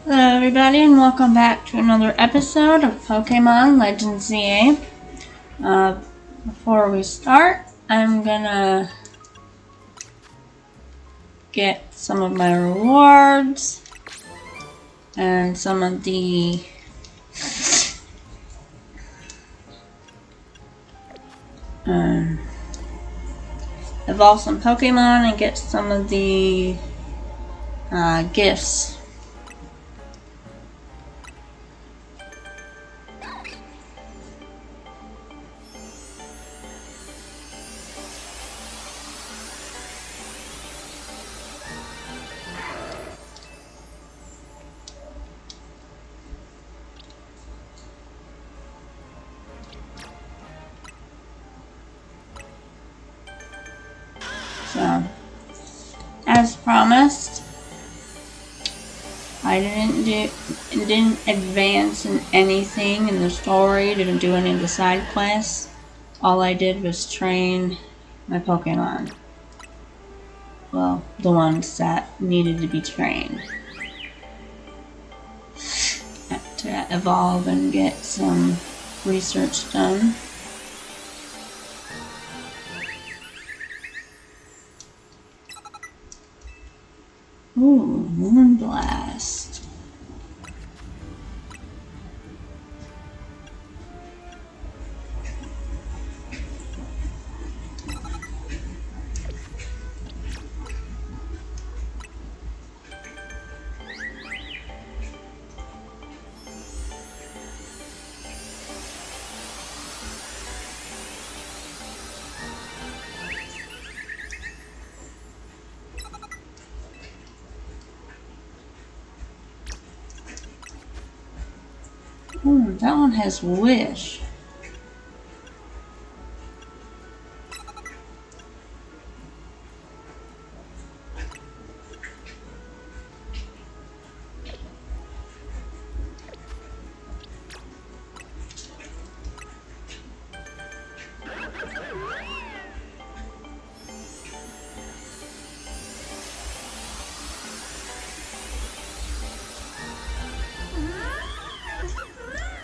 Hello everybody and welcome back to another episode of Pokemon Legends ZA. Before we start, I'm gonna get some of my rewards and some of the evolve some Pokemon and get some of the gifts. So, as promised, I didn't advance in anything in the story, didn't do any of the side quests. All I did was train my Pokemon. Well, the ones that needed to be trained. To evolve and get some research done. Ooh, Moonblast. That one has Wish.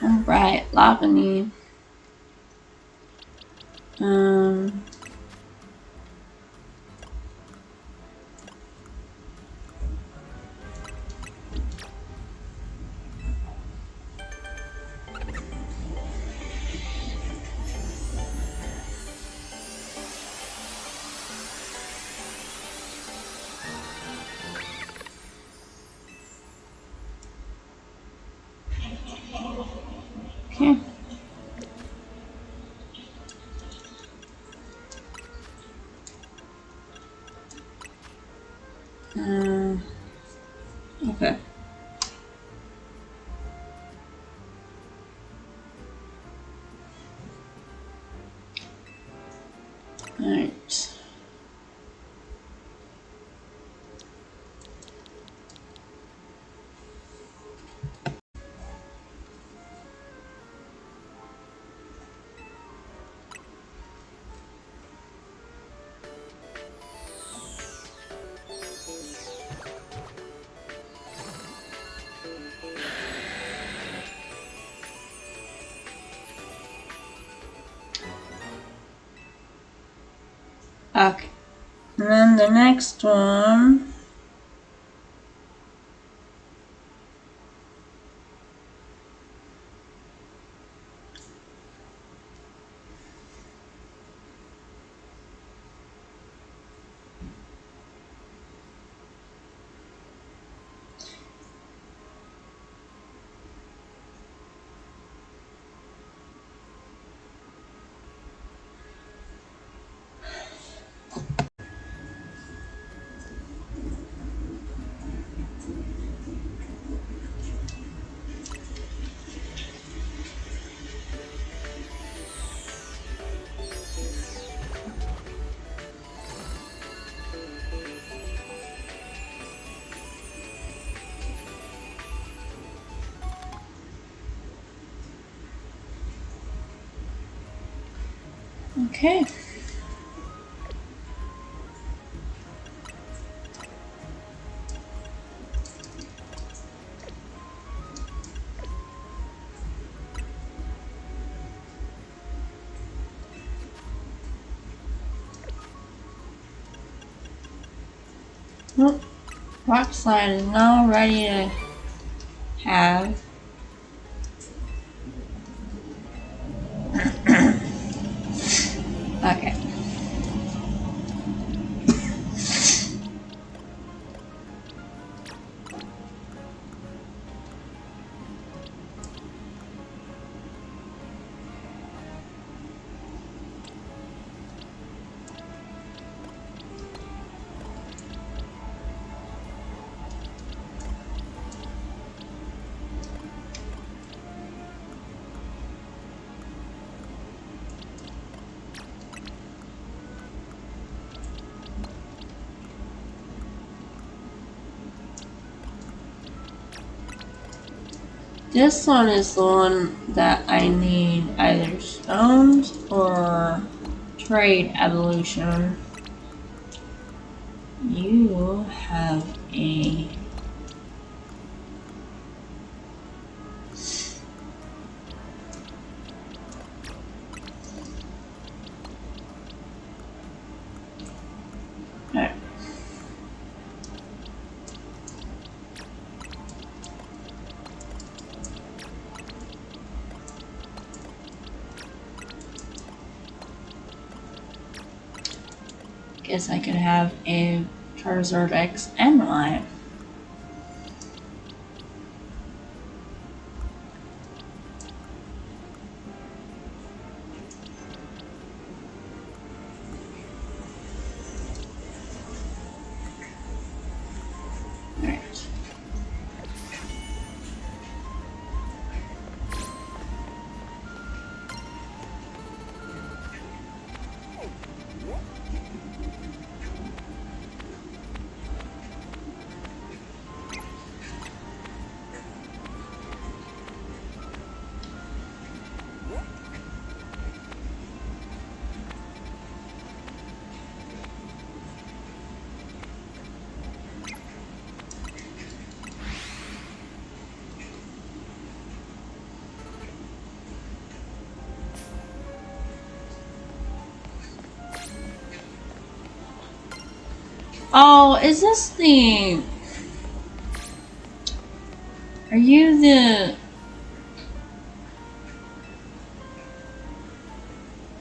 Alright, Lavany. Okay. Okay. Alright. Okay. And then the next one. Okay. Oh, rock slide is now ready to have. Okay. This one is the one that I need either stones or trade evolution. You have a Alright. Guess I could have a Charizard X and Y. Alright. Oh, is this the... Are you the...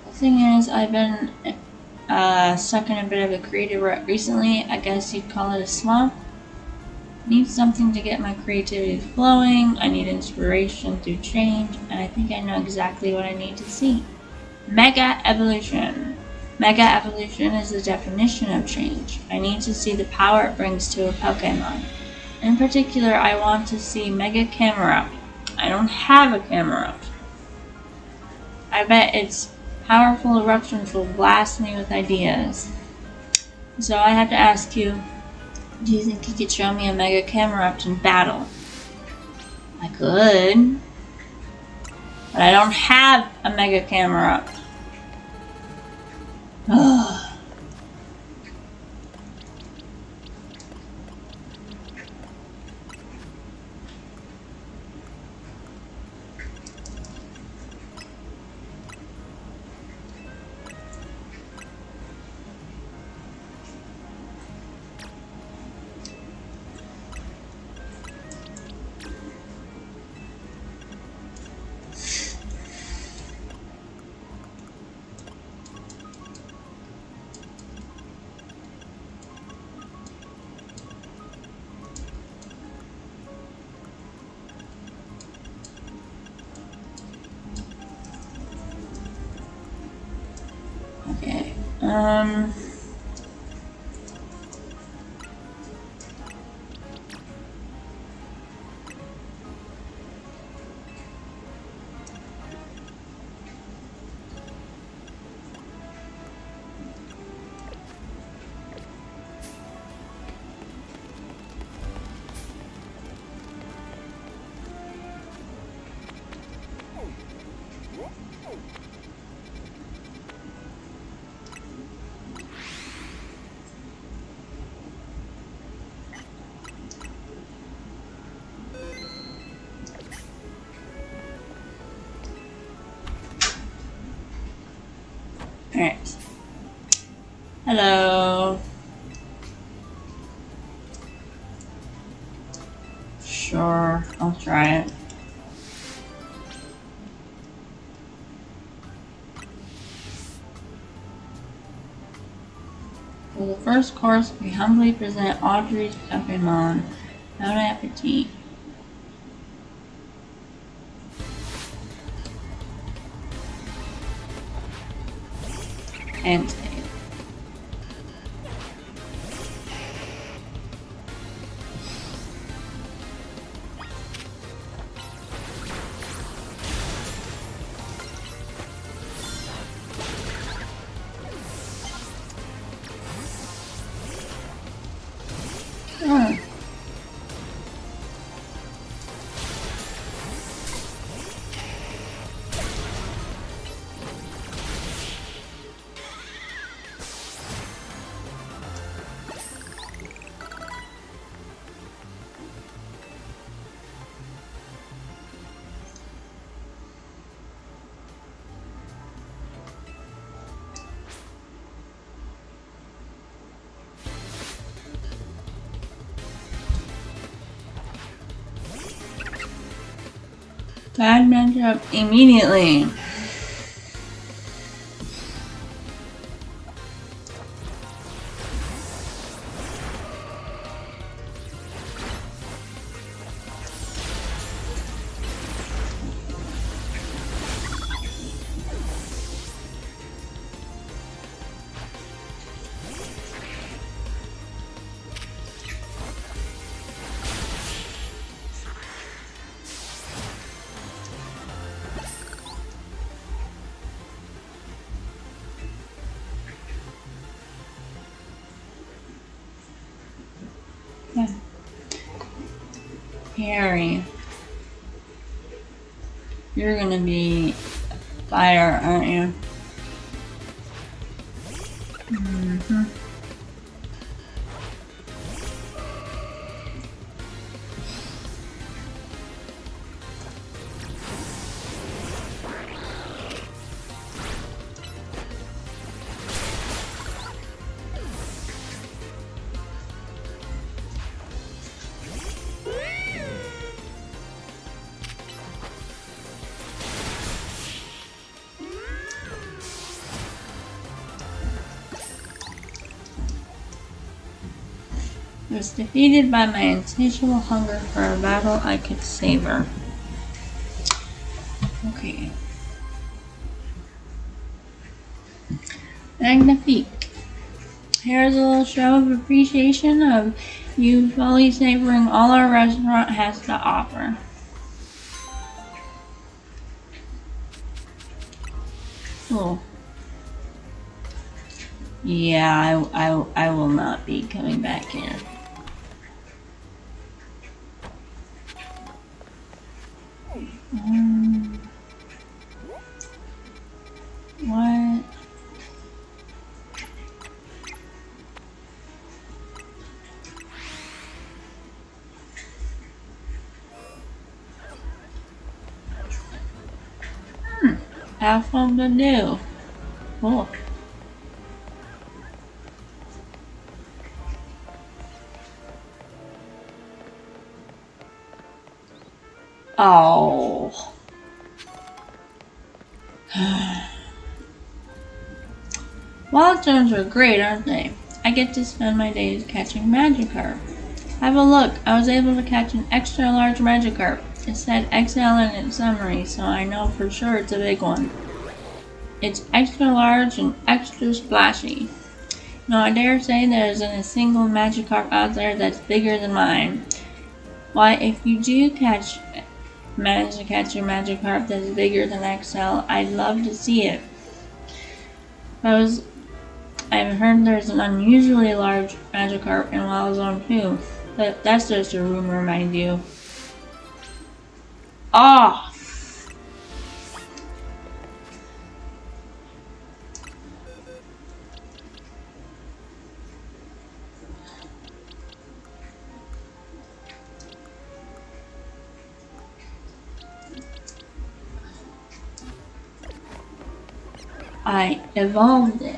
The thing is, I've been stuck in a bit of a creative rut recently. I guess you'd call it a slump. Need something to get my creativity flowing. I need inspiration through change, and I think I know exactly what I need to see. Mega evolution. Mega evolution is the definition of change. I need to see the power it brings to a Pokémon. In particular, I want to see Mega Camerupt. I don't have a Camerupt. I bet its powerful eruptions will blast me with ideas. So I have to ask you, do you think you could show me a Mega Camerupt in battle? I could. But I don't have a Mega Camerupt. Ugh. Okay. Alright. Hello. Sure, I'll try it. For the first course, we humbly present Audrey's Pokémon. Bon appetit. And save. Oh. Bad matchup immediately. Yeah. Harry, you're gonna be fire, aren't you? Mm-hmm. Was defeated by my insatiable hunger for a battle I could savor. Okay. Magnifique. Here's a little show of appreciation of you fully savoring all our restaurant has to offer. Cool. Yeah, I will not be coming back here. What? Have fun to do. Cool. Oh. Wild stones are great, aren't they? I get to spend my days catching Magikarp. Have a look. I was able to catch an extra large Magikarp. It said XL in its summary, so I know for sure it's a big one. It's extra large and extra splashy. No, I dare say there isn't a single Magikarp out there that's bigger than mine. Why, if you do manage to catch a Magikarp that's bigger than XL, I'd love to see it. I've heard there's an unusually large Magikarp in Wild Zone 2, but that's just a rumor, mind you. Ah! I evolved it.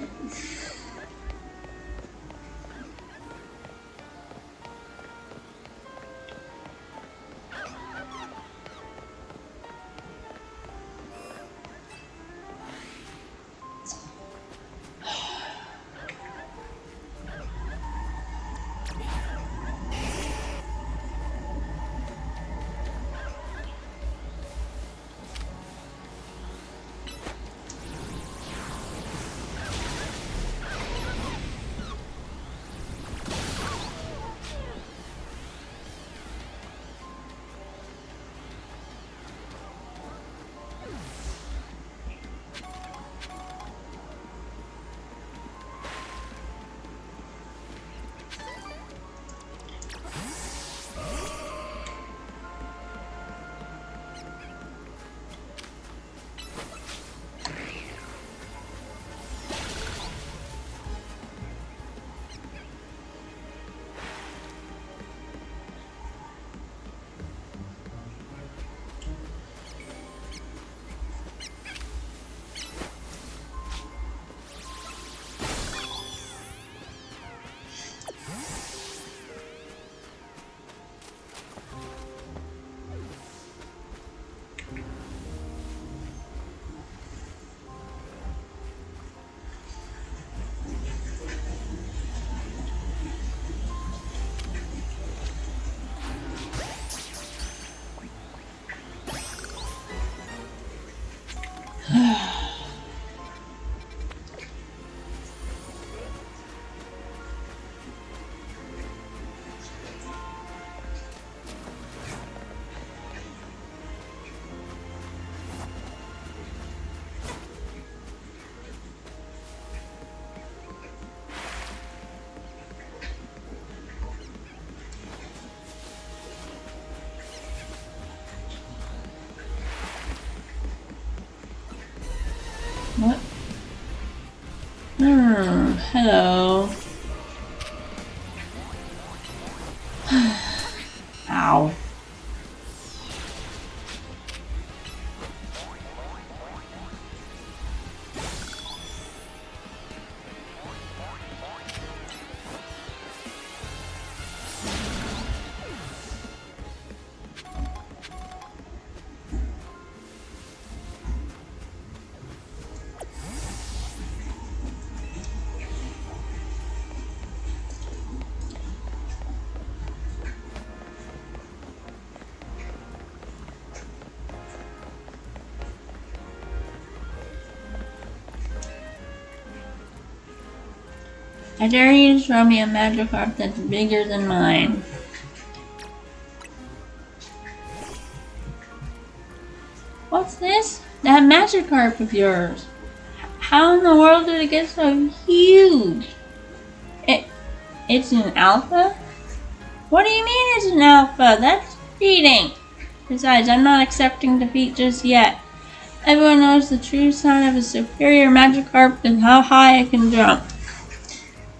Hello. Ow. I dare you to show me a Magikarp that's bigger than mine. What's this? That Magikarp of yours. How in the world did it get so huge? It's an alpha? What do you mean it's an alpha? That's cheating. Besides, I'm not accepting defeat just yet. Everyone knows the true sign of a superior Magikarp is how high it can jump.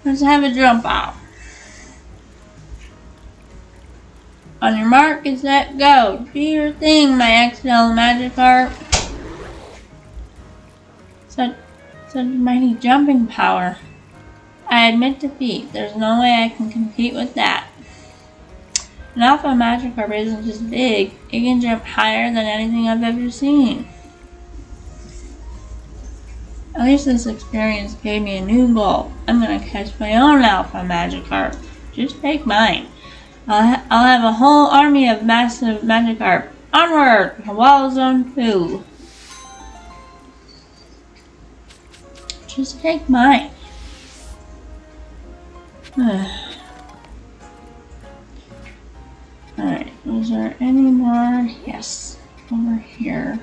Let's have a jump out. On your mark, get set, go. Do your thing, my XL Magikarp. Such mighty jumping power. I admit defeat. There's no way I can compete with that. An alpha Magikarp isn't just big, it can jump higher than anything I've ever seen. At least this experience gave me a new goal. I'm gonna catch my own alpha Magikarp. Just take mine. I'll have a whole army of massive Magikarp. Onward to Wall Zone 2. Just take mine. Alright, is there any more? Yes, over here.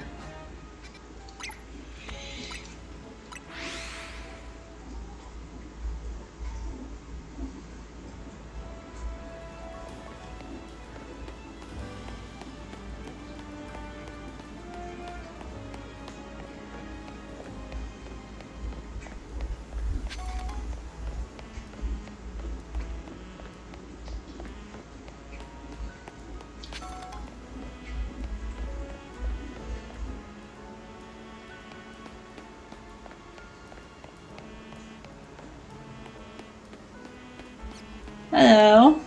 Hello.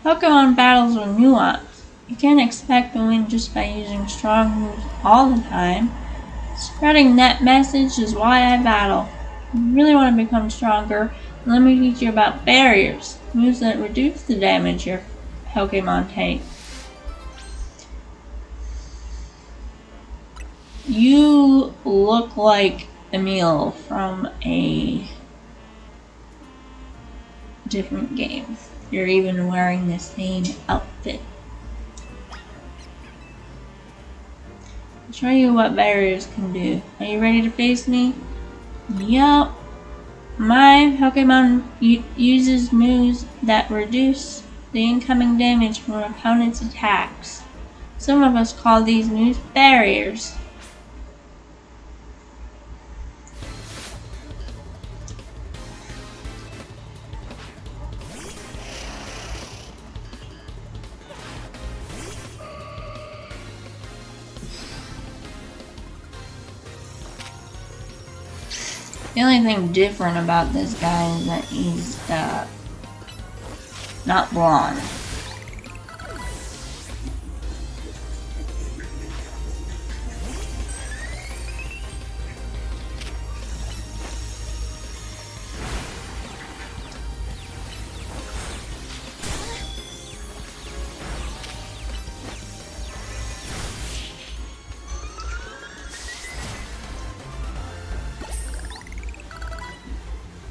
Pokemon battles are nuanced. You can't expect to win just by using strong moves all the time. Spreading that message is why I battle. If you really want to become stronger, let me teach you about barriers, moves that reduce the damage your Pokemon take. You look like Emil from a different game. You're even wearing the same outfit. I'll show you what barriers can do. Are you ready to face me? Yup. My Pokemon uses moves that reduce the incoming damage from opponent's attacks. Some of us call these moves barriers. The only thing different about this guy is that he's not blonde.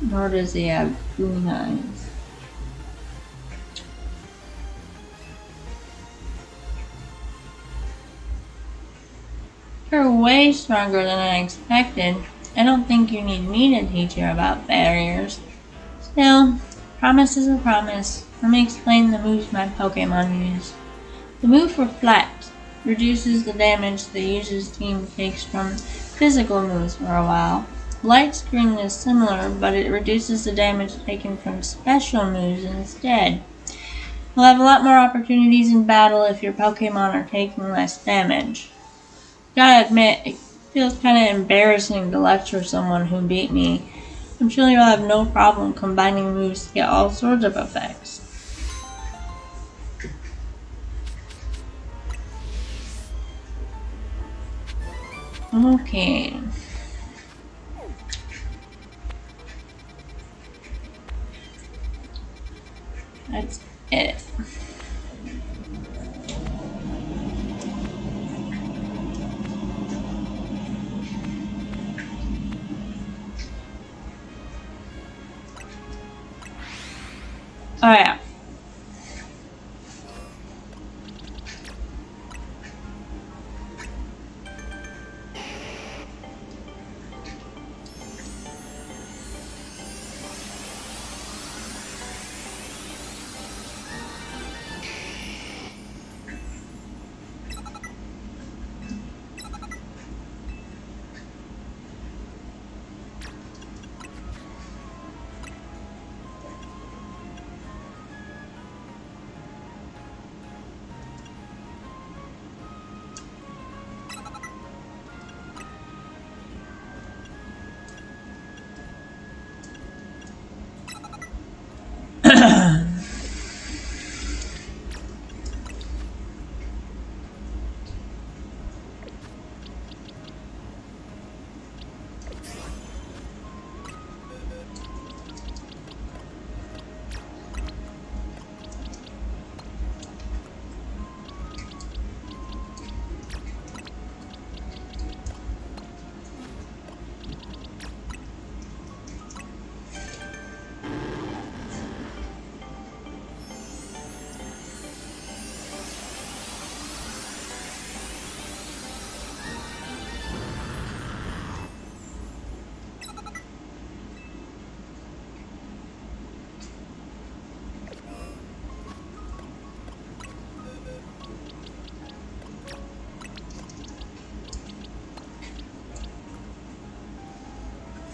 Nor does he have green eyes. You're way stronger than I expected. I don't think you need me to teach you about barriers. Still, promise is a promise. Let me explain the moves my Pokemon use. The move Reflect reduces the damage the user's team takes from physical moves for a while. Light Screen is similar, but it reduces the damage taken from special moves instead. You'll have a lot more opportunities in battle if your Pokemon are taking less damage. Gotta admit, it feels kinda embarrassing to lecture someone who beat me. I'm sure you'll have no problem combining moves to get all sorts of effects. Okay. That's it. Oh yeah.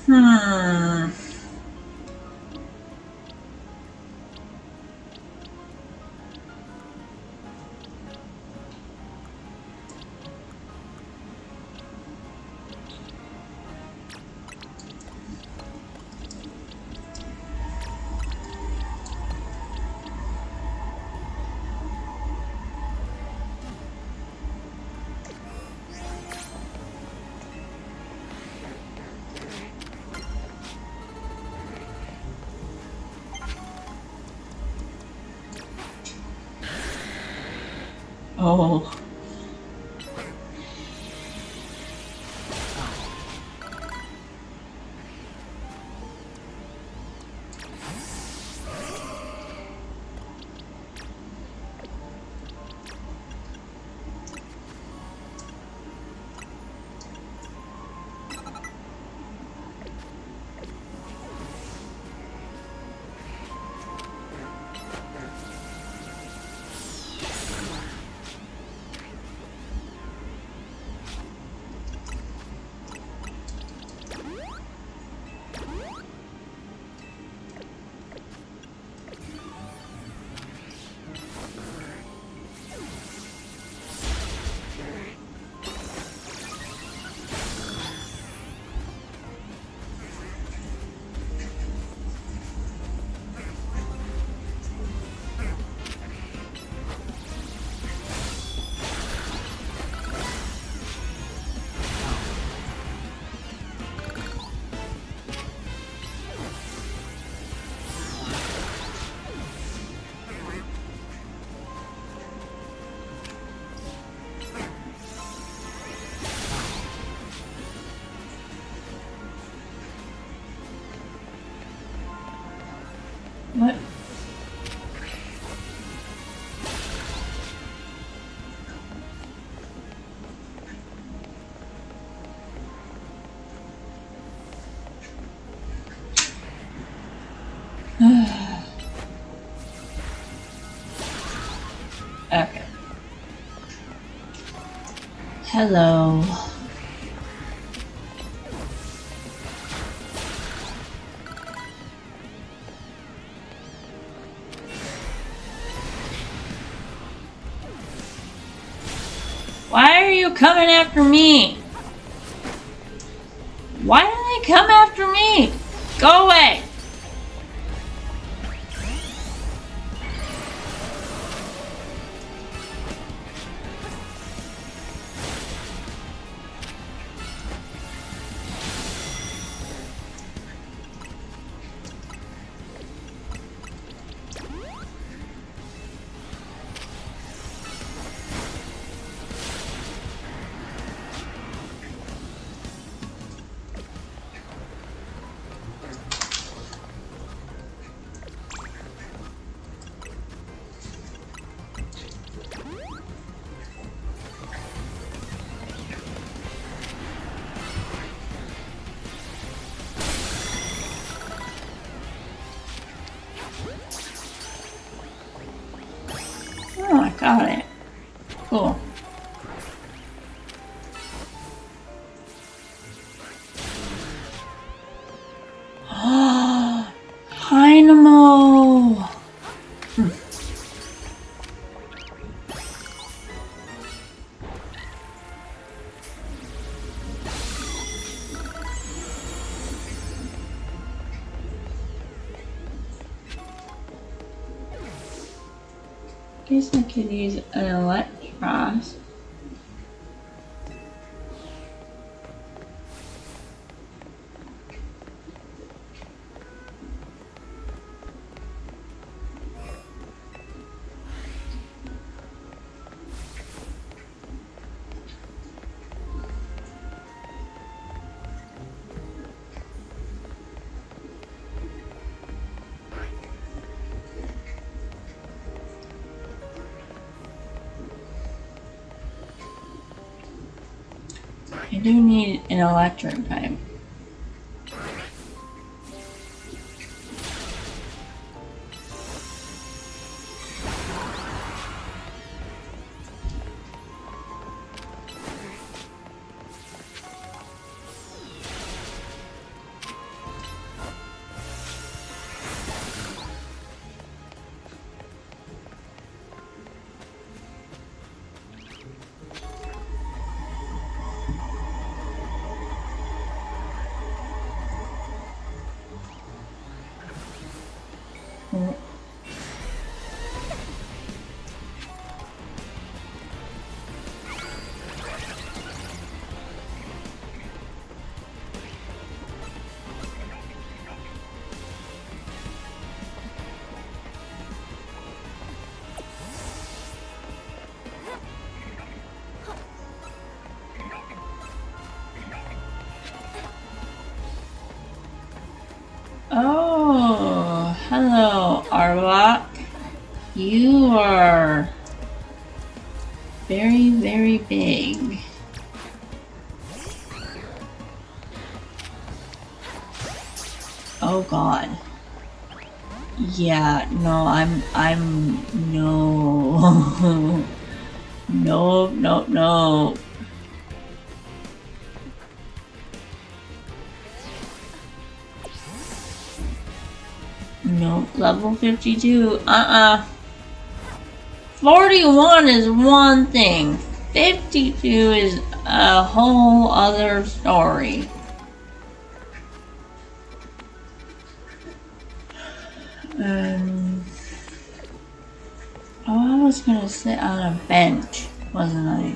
Hmm. Oh. What? Okay. Hello. Why are you coming after me? Why do they come after me? Go away! Oh, I got it. Cool. Dynamo! Guess I could use an Electros. I do need an electric type. Oh, hello, Arbok. You are very, very big. Oh God. Yeah, no, no. No, no, no. No, level 52, 41 is one thing. 52 is a whole other story. Oh, I was gonna sit on a bench, wasn't I?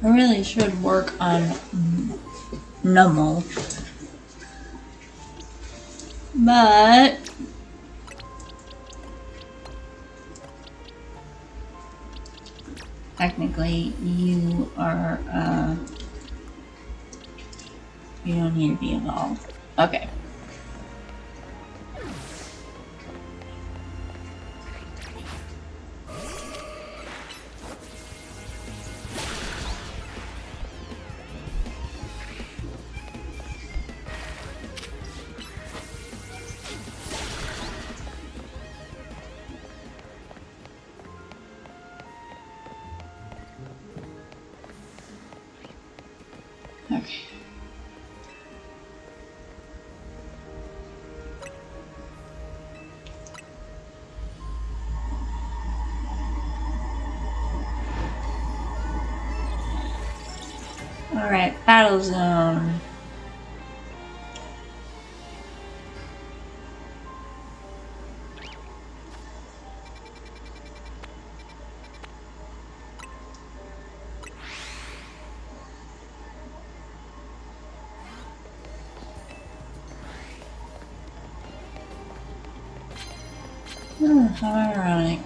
I really should work on Numble. But technically you are you don't need to be evolved. Okay. Okay. Alright, battle zone. How ironic.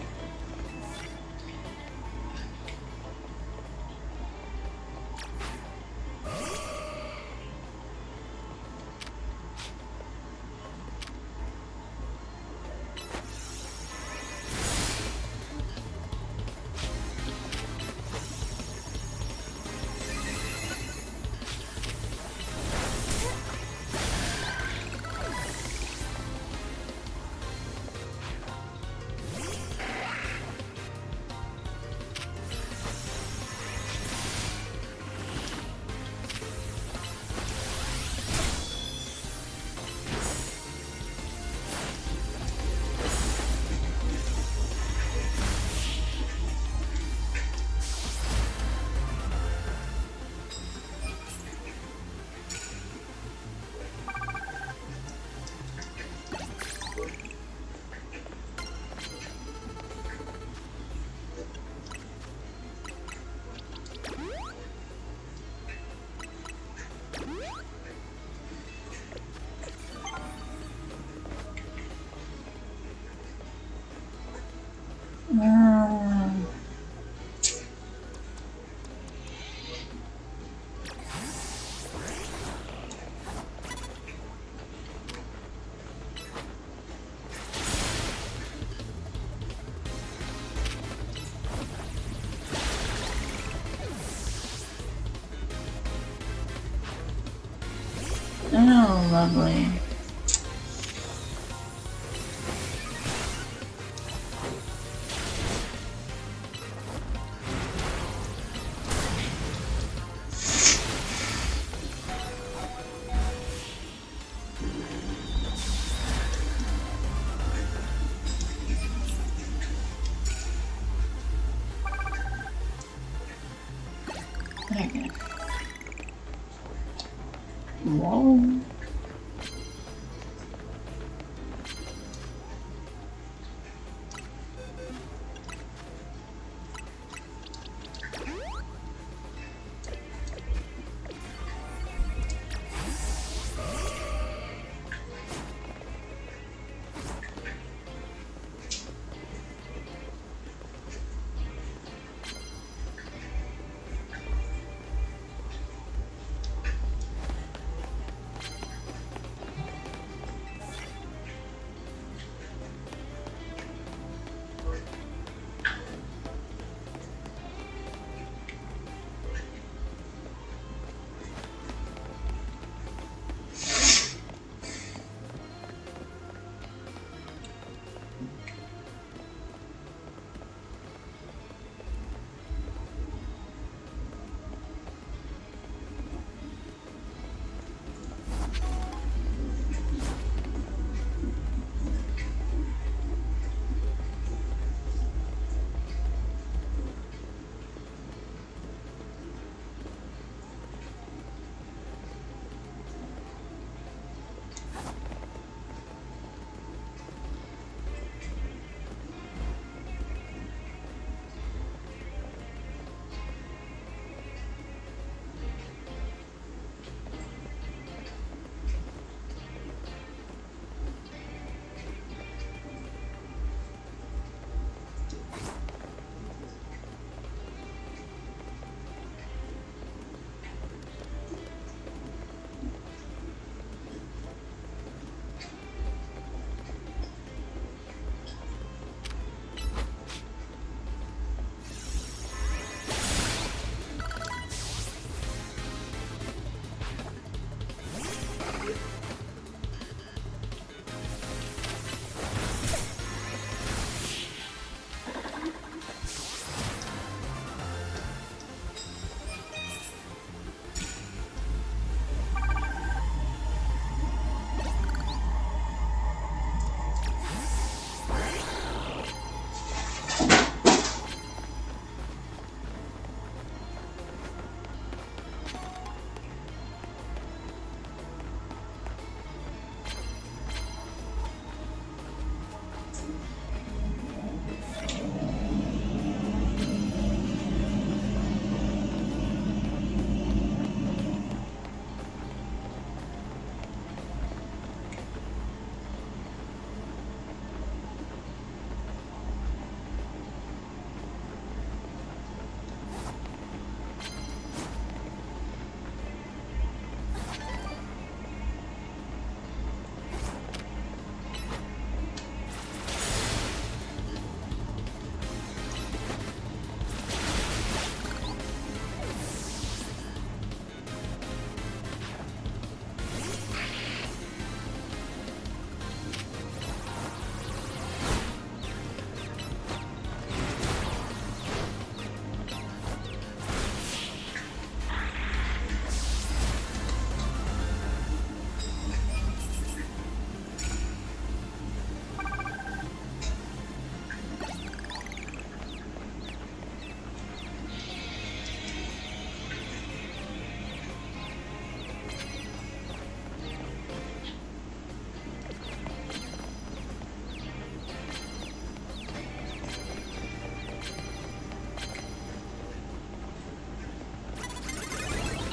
Oh, lovely. Okay. Whoa.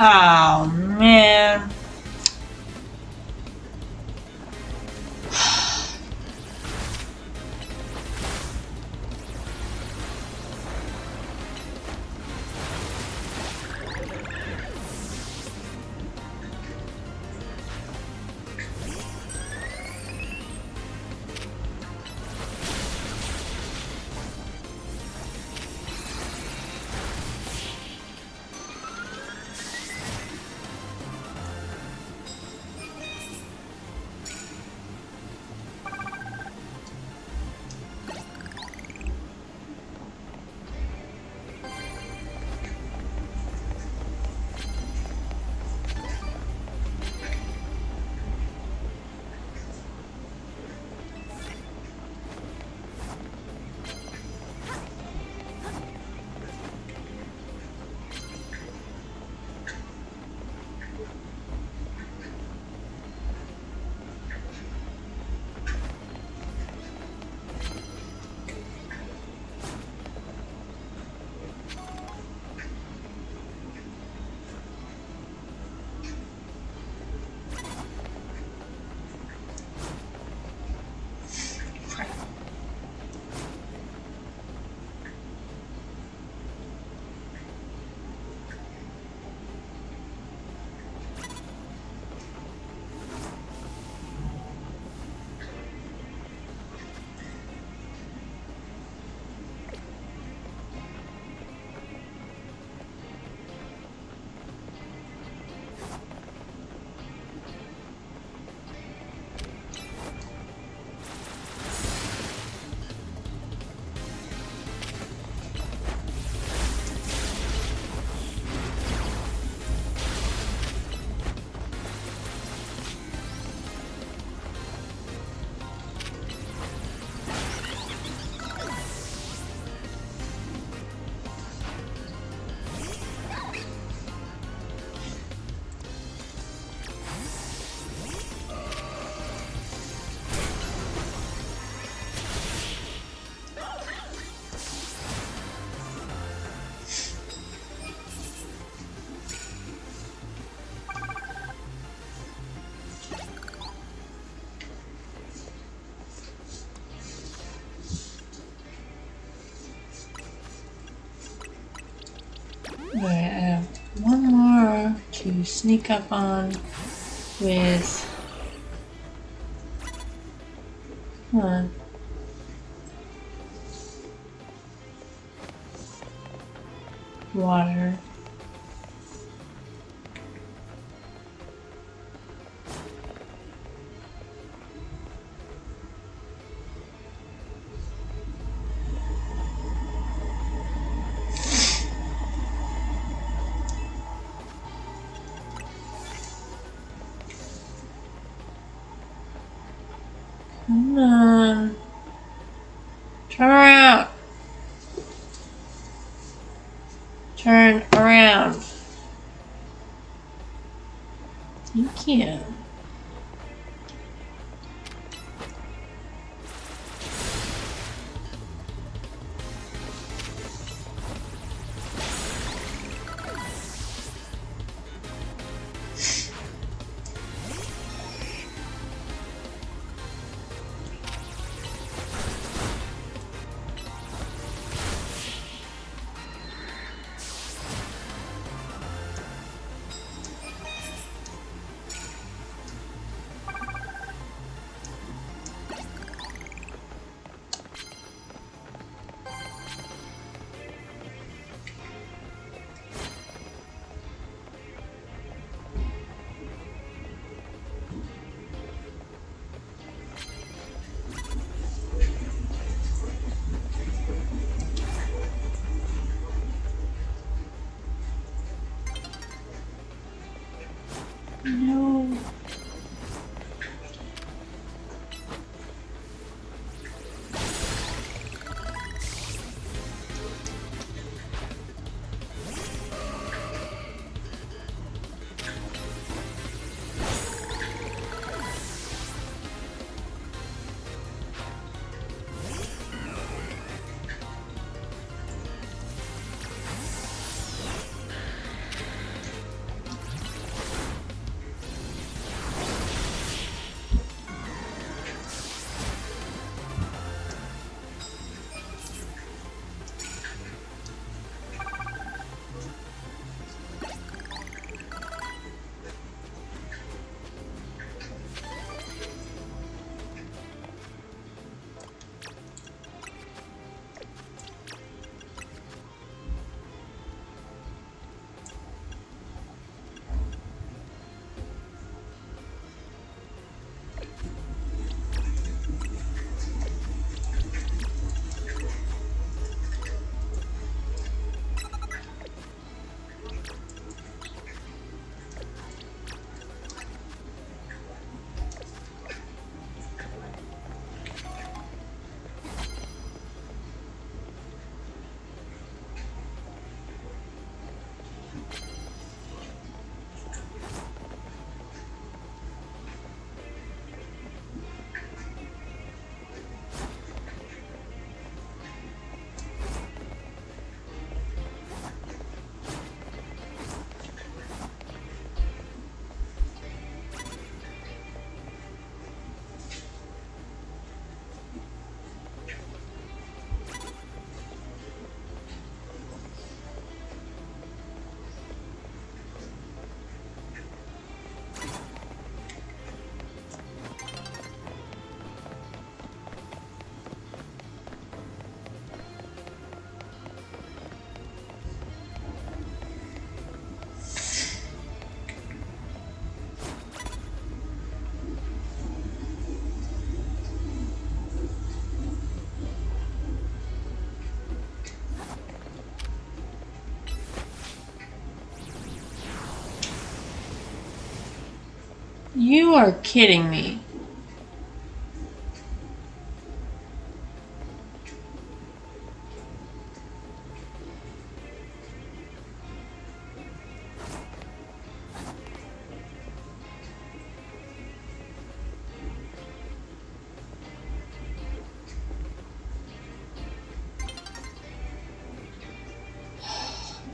Oh, man. Alright, I have one more to sneak up on with... Come on. Water. Come on. Turn around. Turn around. Thank you. No. You are kidding me.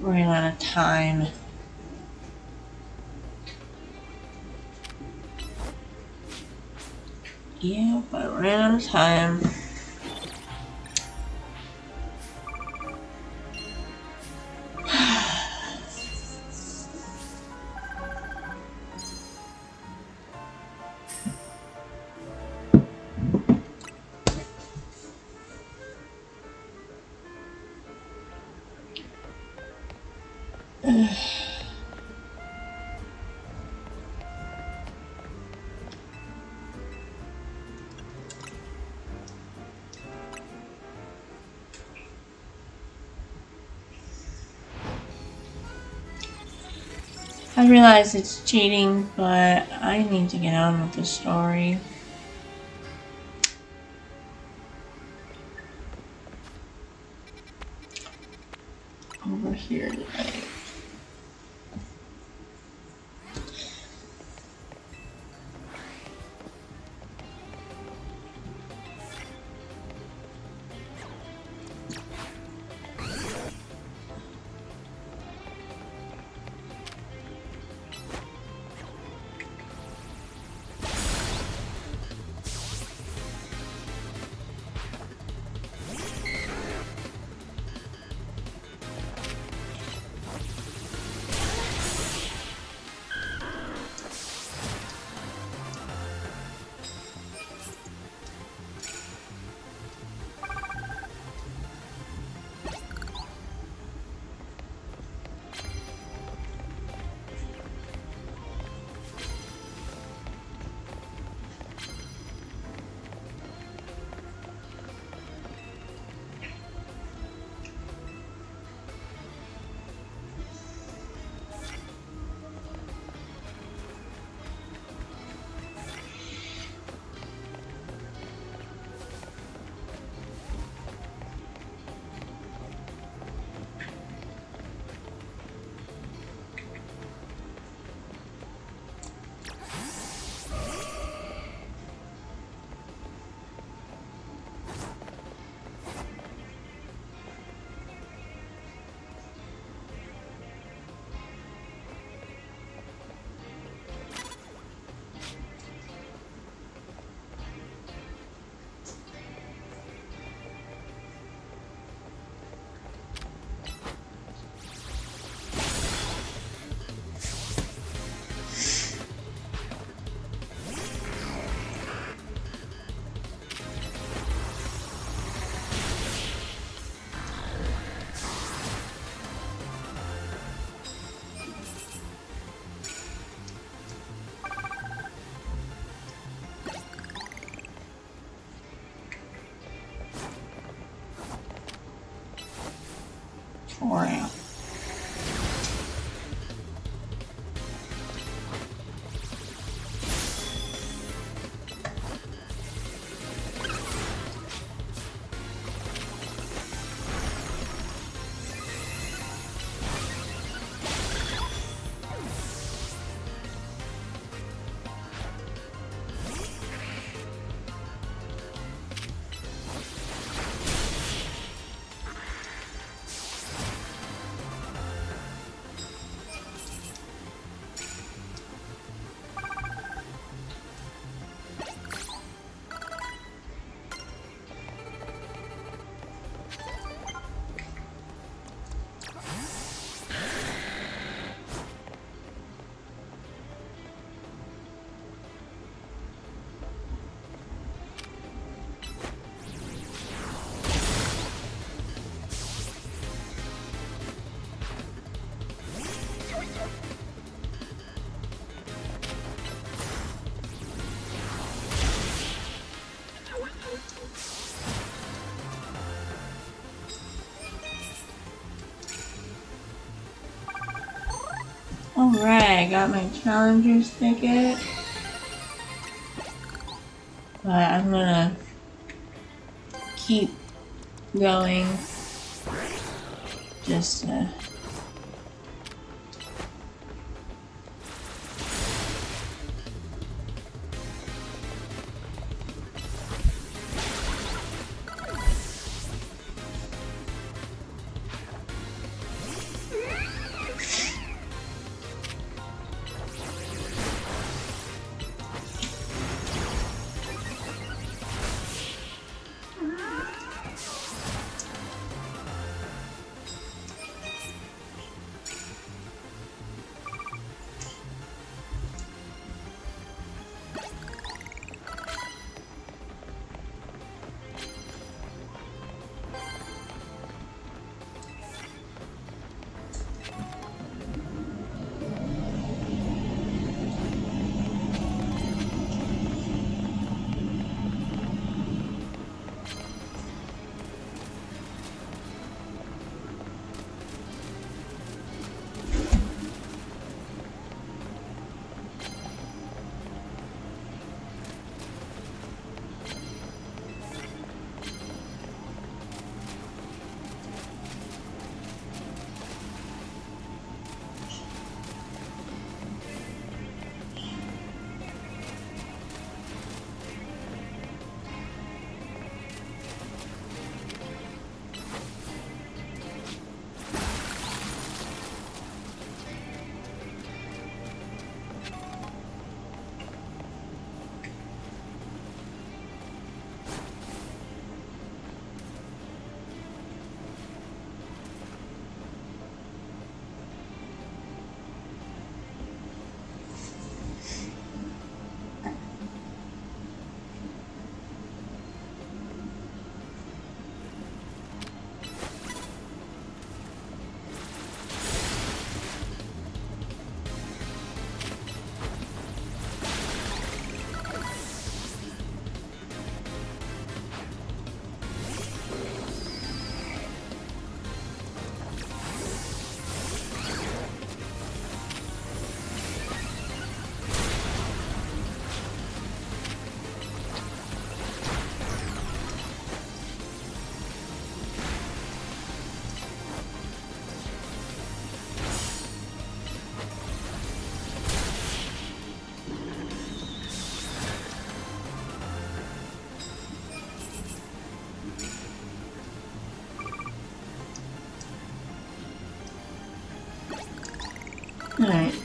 Ran out of time. Yep, I ran out of time. I realize it's cheating, but I need to get on with the story. Over here today. Wow. Alright, got my challenger's ticket. But I'm gonna keep going. Just alright,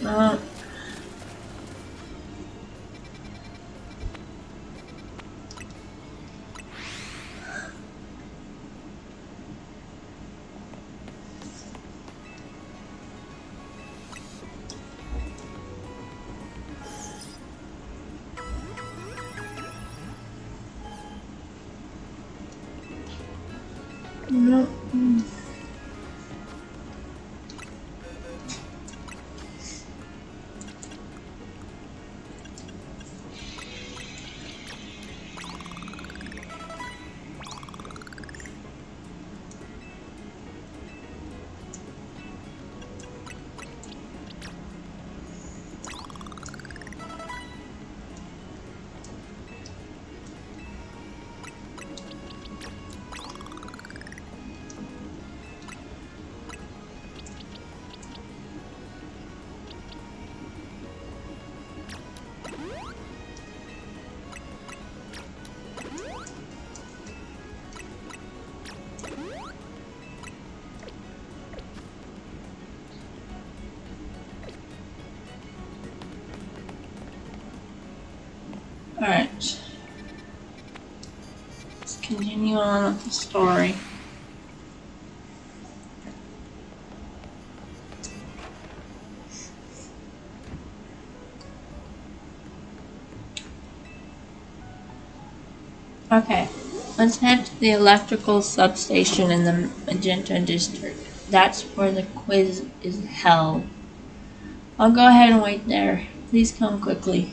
no. Alright. Let's continue on with the story. Okay, let's head to the electrical substation in the Magenta district. That's where the quiz is held. I'll go ahead and wait there. Please come quickly.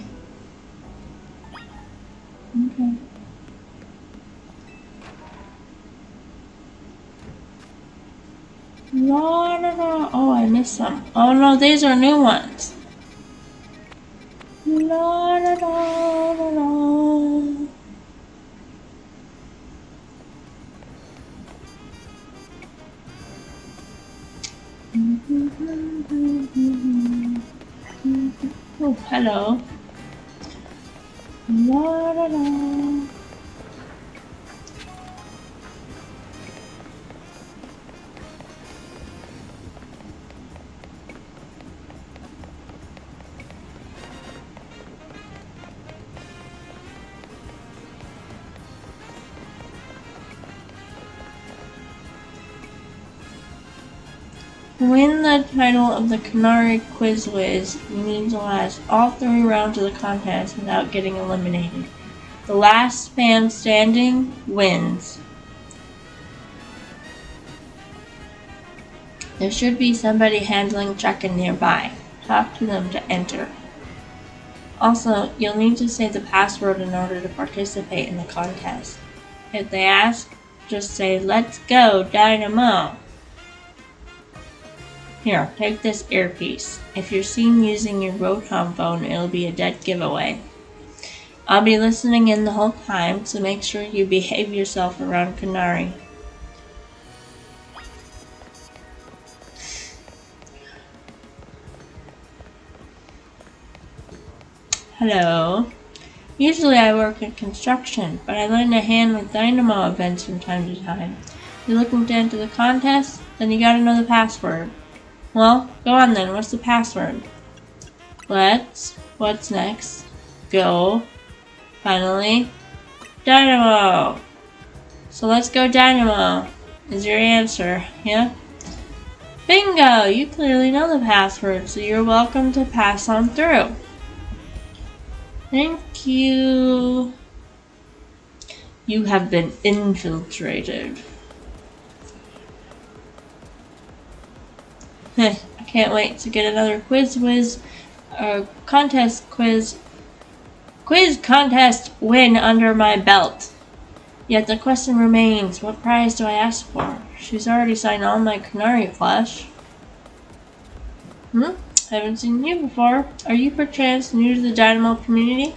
Okay. La, la, la. Oh, I missed some. Oh no, these are new ones. La, la, la, la, la. Oh, hello. La, da, da. To win the title of the Canari Quiz Whiz, you need to last all 3 rounds of the contest without getting eliminated. The last man standing wins. There should be somebody handling check-in nearby. Talk to them to enter. Also, you'll need to say the password in order to participate in the contest. If they ask, just say, "Let's go, Dynamo!" Here, take this earpiece. If you're seen using your Rotom phone, it'll be a dead giveaway. I'll be listening in the whole time, so make sure you behave yourself around Canari. Hello. Usually I work in construction, but I lend a hand with Dynamo events from time to time. You're looking to enter the contest? Then you gotta know the password. Well, go on then. What's the password? What's next? Go. Finally, Dynamo. So let's go Dynamo. Is your answer, yeah? Bingo! You clearly know the password, so you're welcome to pass on through. Thank you. You have been infiltrated. I can't wait to get another quiz contest win under my belt. Yet the question remains, what prize do I ask for? She's already signed all my Canari plush. Haven't seen you before. Are you perchance new to the Dynamo community?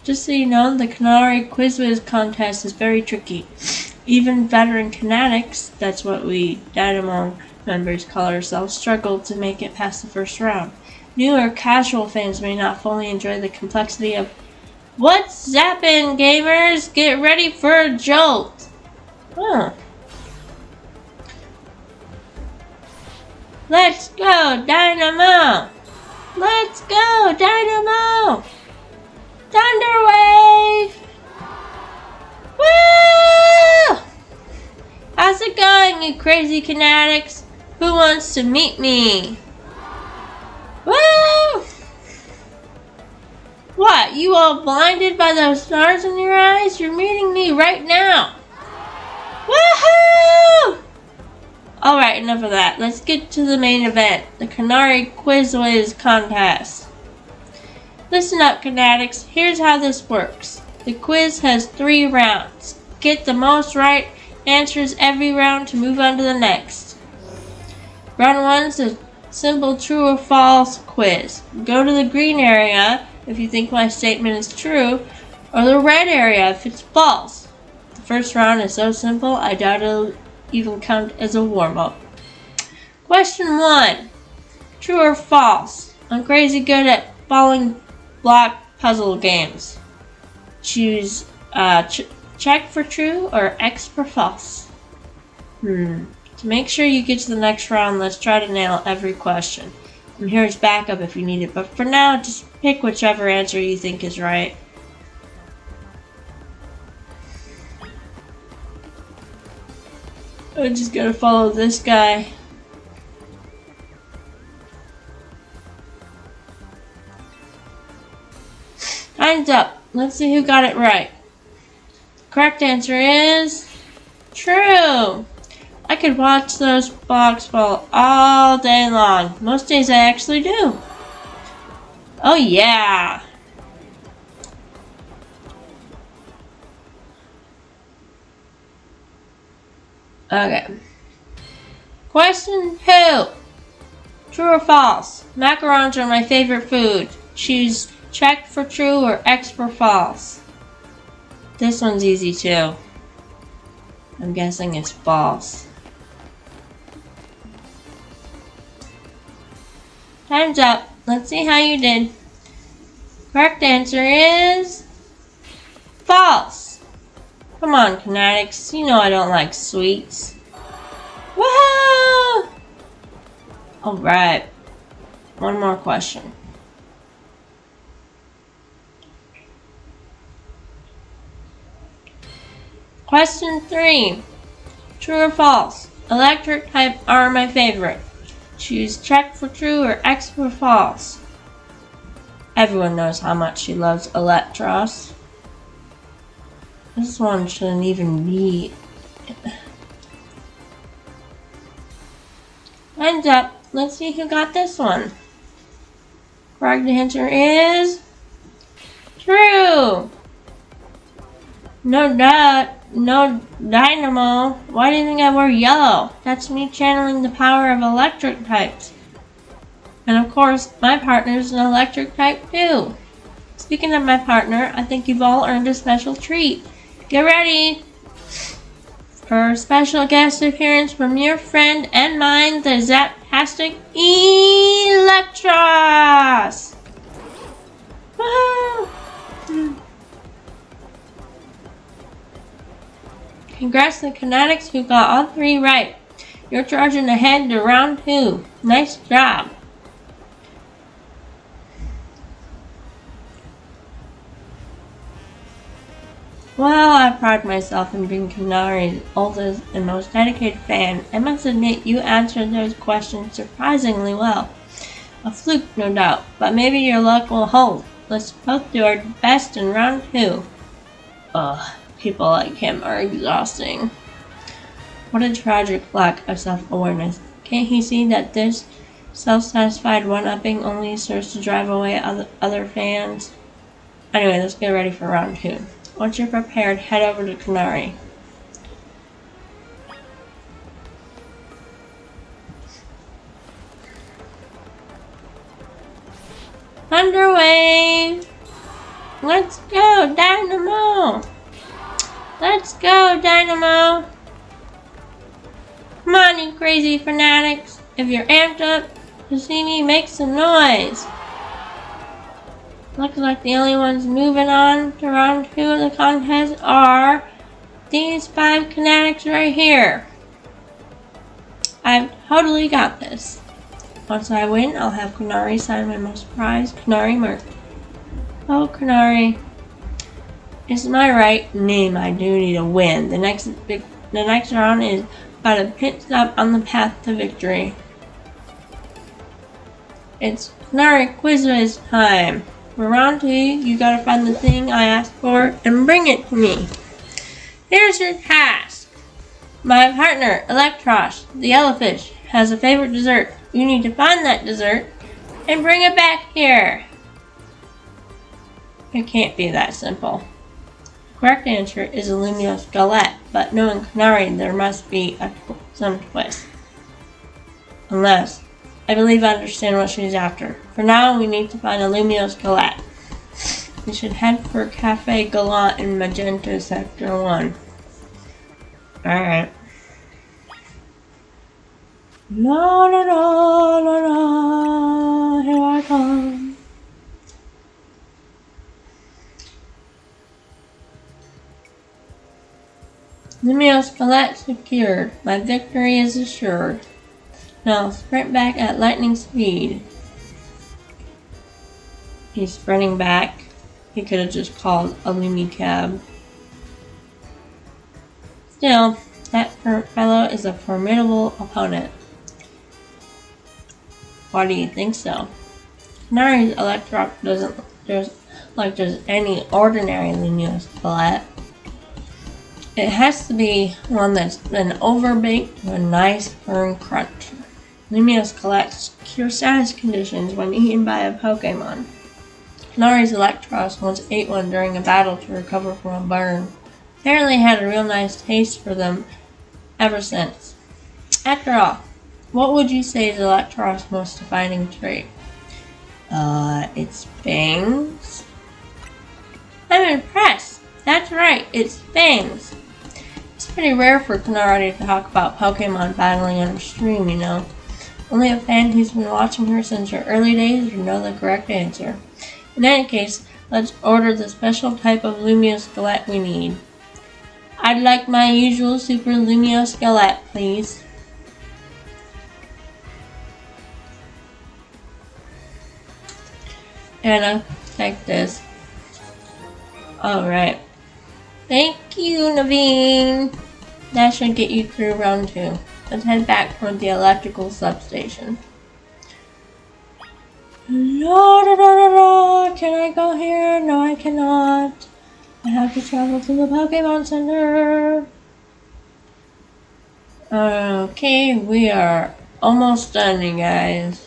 Just so you know, the Canari Quiz Whiz contest is very tricky. Even veteran Canatics, that's what we Dynamo members call ourselves, struggle to make it past the first round. New or casual fans may not fully enjoy the complexity of what's zappin', gamers? Get ready for a jolt! Huh. Let's go, Dynamo! Let's go, Dynamo! Thunderwave! Woo! How's it going, you crazy Canatics? Who wants to meet me? Woo! What, you all blinded by those stars in your eyes? You're meeting me right now! Woohoo! Alright, enough of that. Let's get to the main event, the Canari Quiz Whiz contest. Listen up, Canatics. Here's how this works. The quiz has 3 rounds. Get the most right answers every round to move on to the next. Round 1 is a simple true or false quiz. Go to the green area if you think my statement is true, or the red area if it's false. The first round is so simple, I doubt it'll even count as a warm-up. Question 1. True or false? I'm crazy good at falling block puzzle games. Choose check for true or X for false. To make sure you get to the next round, let's try to nail every question. And here's backup if you need it, but for now, just pick whichever answer you think is right. I just gotta follow this guy. Time's up. Let's see who got it right. Correct answer is true. I could watch those blocks fall all day long. Most days I actually do. Oh yeah. Okay. Question 2. True or false? Macarons are my favorite food. Choose check for true or X for false. This one's easy too. I'm guessing it's false. Time's up. Let's see how you did. Correct answer is false. Come on, Canatics. You know I don't like sweets. Woohoo! Alright. One more question. Question 3. True or false? Electric type are my favorite. Choose check for true or X for false. Everyone knows how much she loves Electros. This one shouldn't even be. Time's up. Let's see who got this one. Correct answer is true. No doubt. No dynamo. Why do you think I wear yellow? That's me channeling the power of electric types. And of course, my partner's an electric type too. Speaking of my partner, I think you've all earned a special treat. Get ready for a special guest appearance from your friend and mine, the Zaptastic Electros! Woohoo! Congrats to the Canatics who got all 3 right. You're charging ahead to round 2. Nice job. Well, I pride myself in being Canari's oldest and most dedicated fan. I must admit you answered those questions surprisingly well. A fluke, no doubt, but maybe your luck will hold. Let's both do our best in round 2. Ugh. People like him are exhausting. What a tragic lack of self-awareness. Can't he see that this self-satisfied one-upping only serves to drive away other fans? Anyway, let's get ready for round 2. Once you're prepared, head over to Canari. Underway! Let's go, Dynamo! Let's go, Dynamo! Come on, you crazy fanatics! If you're amped up to see me, make some noise! Looks like the only ones moving on to round 2 of the contest are these 5 Canatics right here. I've totally got this. Once I win, I'll have Canari sign my most prized Canari merch. Oh, Canari. It's my right name. I do need to win. The next round is about a pit stop on the path to victory. It's Canari Whiz time. For round 2, you gotta find the thing I asked for and bring it to me. Here's your task. My partner, Electros, the yellowfish, has a favorite dessert. You need to find that dessert and bring it back here. It can't be that simple. Correct answer is a Lumiose Galette, but knowing Canari, there must be some twist. Unless, I believe I understand what she's after. For now, we need to find a Lumiose Galette. We should head for Cafe Gallant in Magenta Sector 1. Alright. No, here I come. Lumiose Galette secured. My victory is assured. Now sprint back at lightning speed. He's sprinting back. He could have just called a Lumicab. Still, that fellow is a formidable opponent. Why do you think so? Canari's Electro doesn't just any ordinary Lumiose Galette. It has to be one that's been overbaked to a nice firm crunch. Lumiose Galette's cure status conditions when eaten by a Pokémon. Canari's Electros once ate one during a battle to recover from a burn. Apparently had a real nice taste for them ever since. After all, what would you say is Electros' most defining trait? Its fangs? I'm impressed. That's right, it's fangs. It's pretty rare for Canari to talk about Pokemon battling on stream, you know. Only a fan who's been watching her since her early days would know the correct answer. In any case, let's order the special type of Lumiosquelette we need. I'd like my usual Super Lumiosquelette, please. Anna, take this. Alright. Thank you, Naveen. That should get you through round 2. Let's head back toward the electrical substation. La, da, da, da, da. Can I go here? No, I cannot. I have to travel to the Pokémon Center. Okay, we are almost done, you guys.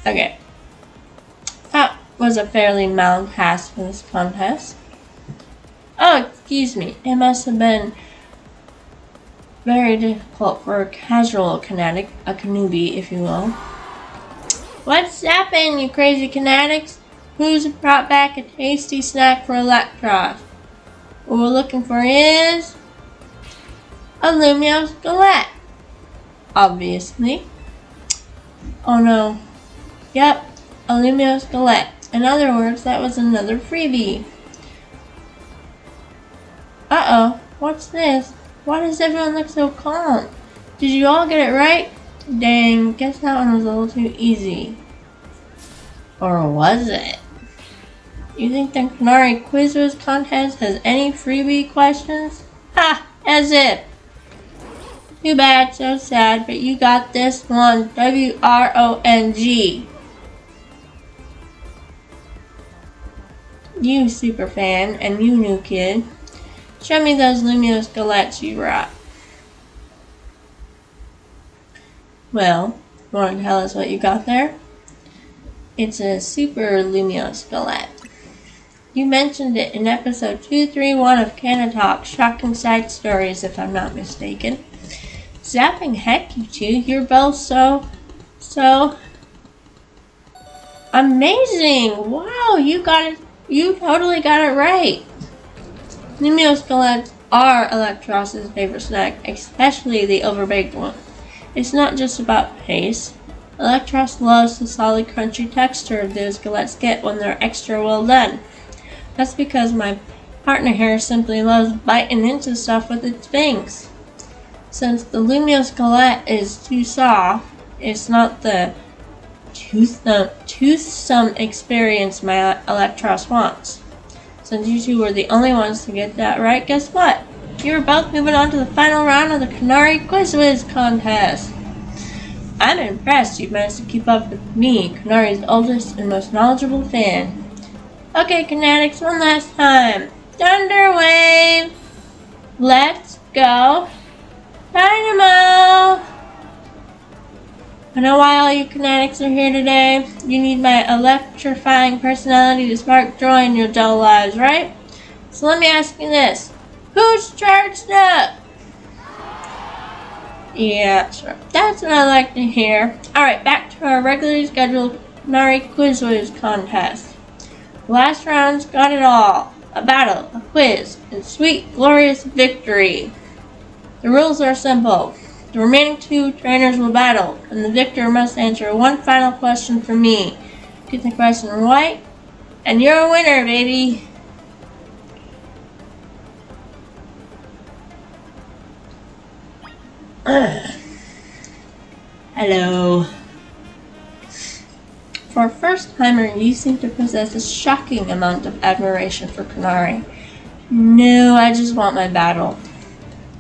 Okay. That was a fairly mild pass for this contest. Oh, excuse me. It must have been very difficult for a casual Canari, a newbie, if you will. What's happening, you crazy Canatics? Who's brought back a tasty snack for Electros? What we're looking for is a Lumiosquelette. Obviously. Oh no. Yep, a Lumiosquelette. In other words, that was another freebie. Uh-oh, what's this? Why does everyone look so calm? Did you all get it right? Dang, guess that one was a little too easy. Or was it? You think the Canari Quiz contest has any freebie questions? Ha! As if! Too bad, so sad, but you got this one. WRONG. You super fan, and you new kid. Show me those Lumiosquelettes you brought. Well, you want to tell us what you got there? It's a Super Lumiosquelette. You mentioned it in episode 231 of Canna Talk, Shocking Side Stories, if I'm not mistaken. Zapping heck, you two. You're both so amazing. Wow, you got it. You totally got it right. Lumiosquelettes are Electros' favorite snack, especially the overbaked one. It's not just about taste. Electros loves the solid, crunchy texture those skelettes get when they're extra well done. That's because my partner here simply loves biting into stuff with its fangs. Since the Lumiosquelette is too soft, it's not the toothsome experience my Electros wants. Since you two were the only ones to get that right, guess what? You're both moving on to the final round of the Canari Quiz contest. I'm impressed you've managed to keep up with me, Canari's oldest and most knowledgeable fan. Okay, Canatics, one last time. Thunder Wave! Let's go! Dynamo! I know why all you Canatics are here today. You need my electrifying personality to spark joy in your dull lives, right? So let me ask you this. Who's charged up? Yeah, sure. That's what I like to hear. Alright, back to our regularly scheduled Canari Quiz contest. The last round's got it all. A battle, a quiz, and sweet, glorious victory. The rules are simple. The remaining 2 trainers will battle, and the victor must answer one final question from me. Get the question right, and you're a winner, baby! Hello. For a first-timer, you seem to possess a shocking amount of admiration for Canari. No, I just want my battle.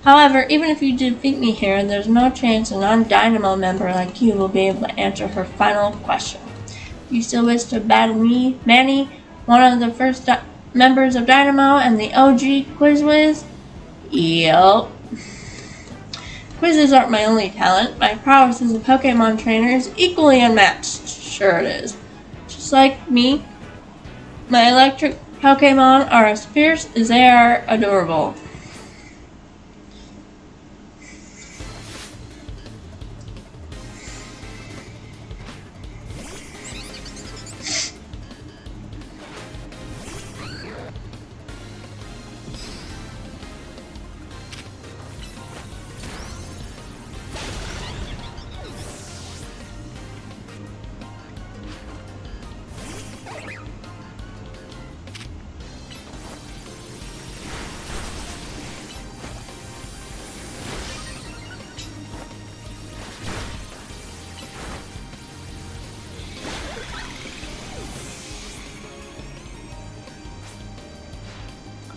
However, even if you defeat me here, there's no chance a non-Dynamo member like you will be able to answer her final question. You still wish to battle me, Manny, one of the first members of Dynamo and the OG Quiz? Yup. Quizzes aren't my only talent. My prowess as a Pokémon trainer is equally unmatched. Sure it is. Just like me, my electric Pokémon are as fierce as they are adorable.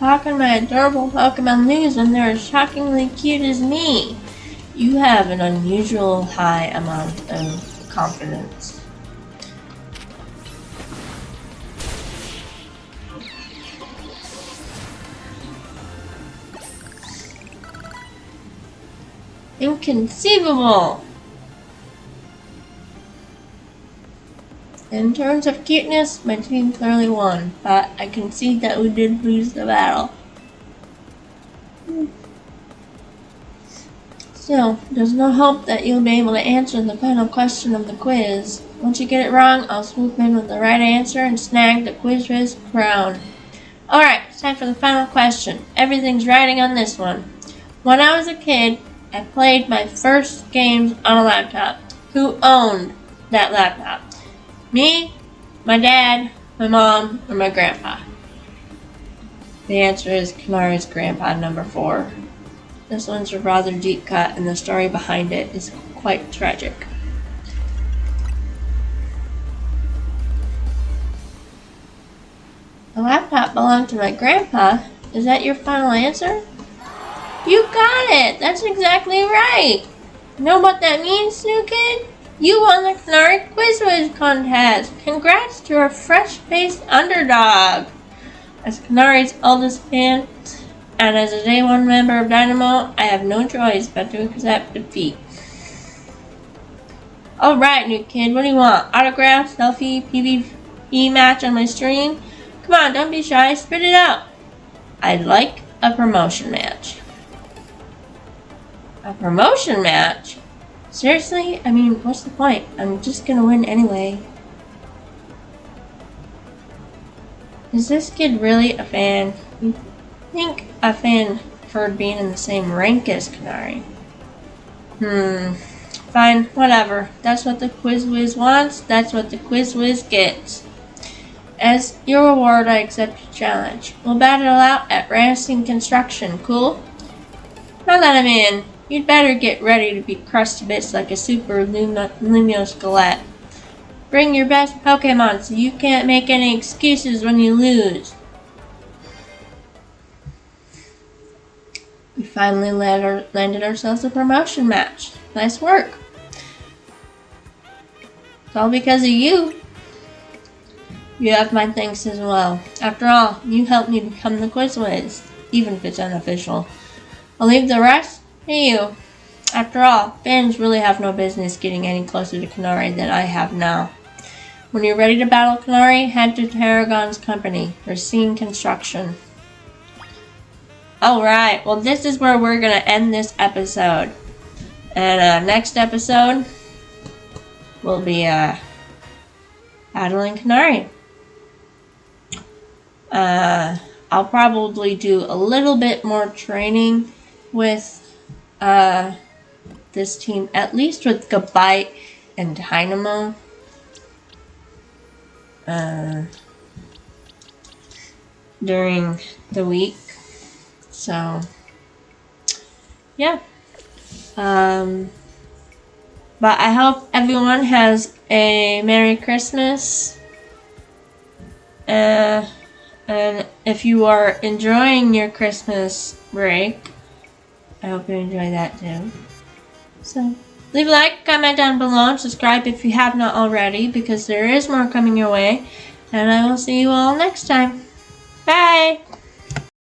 How can my adorable Pokemon lose when they're as shockingly cute as me? You have an unusual high amount of confidence. Inconceivable! In terms of cuteness, my team clearly won, but I concede that we did lose the battle. Still, there's no hope that you'll be able to answer the final question of the quiz. Once you get it wrong, I'll swoop in with the right answer and snag the Whiz crown. Alright, it's time for the final question. Everything's riding on this one. When I was a kid, I played my first games on a laptop. Who owned that laptop? Me, my dad, my mom, or my grandpa? The answer is Canari's grandpa, number 4. This one's a rather deep cut, and the story behind it is quite tragic. The laptop belonged to my grandpa. Is that your final answer? You got it! That's exactly right! Know what that means, new kid? You won the Canari Whiz contest! Congrats to our fresh-faced underdog! As Canari's oldest fan, and as a Day 1 member of Dynamo, I have no choice but to accept defeat. Alright, new kid, what do you want? Autograph, selfie, PvP match on my stream? Come on, don't be shy, spit it out! I'd like a promotion match. A promotion match? Seriously? I mean, what's the point? I'm just gonna win anyway. Is this kid really a fan? You think a fan for being in the same rank as Canari? Fine, whatever. That's what the Whiz wants, that's what the Whiz gets. As your reward, I accept your challenge. We'll battle out at Racing Construction, cool? Now that I'm in, you'd better get ready to be crushed to bits like a super Lumio Skelette. Bring your best Pokemon so you can't make any excuses when you lose. We finally landed ourselves a promotion match. Nice work. It's all because of you. You have my thanks as well. After all, you helped me become the Whiz, even if it's unofficial. I'll leave the rest to you. After all, fans really have no business getting any closer to Canari than I have now. When you're ready to battle Canari, head to Tarragon's company, Racine Construction. Alright, well this is where we're going to end this episode. And next episode, we'll be battling Canari. I'll probably do a little bit more training with this team, at least with Gabite and Dynamo. During the week. So, yeah. But I hope everyone has a Merry Christmas. And if you are enjoying your Christmas break, I hope you enjoy that too. So, leave a like, comment down below, and subscribe if you have not already, because there is more coming your way. And I will see you all next time. Bye!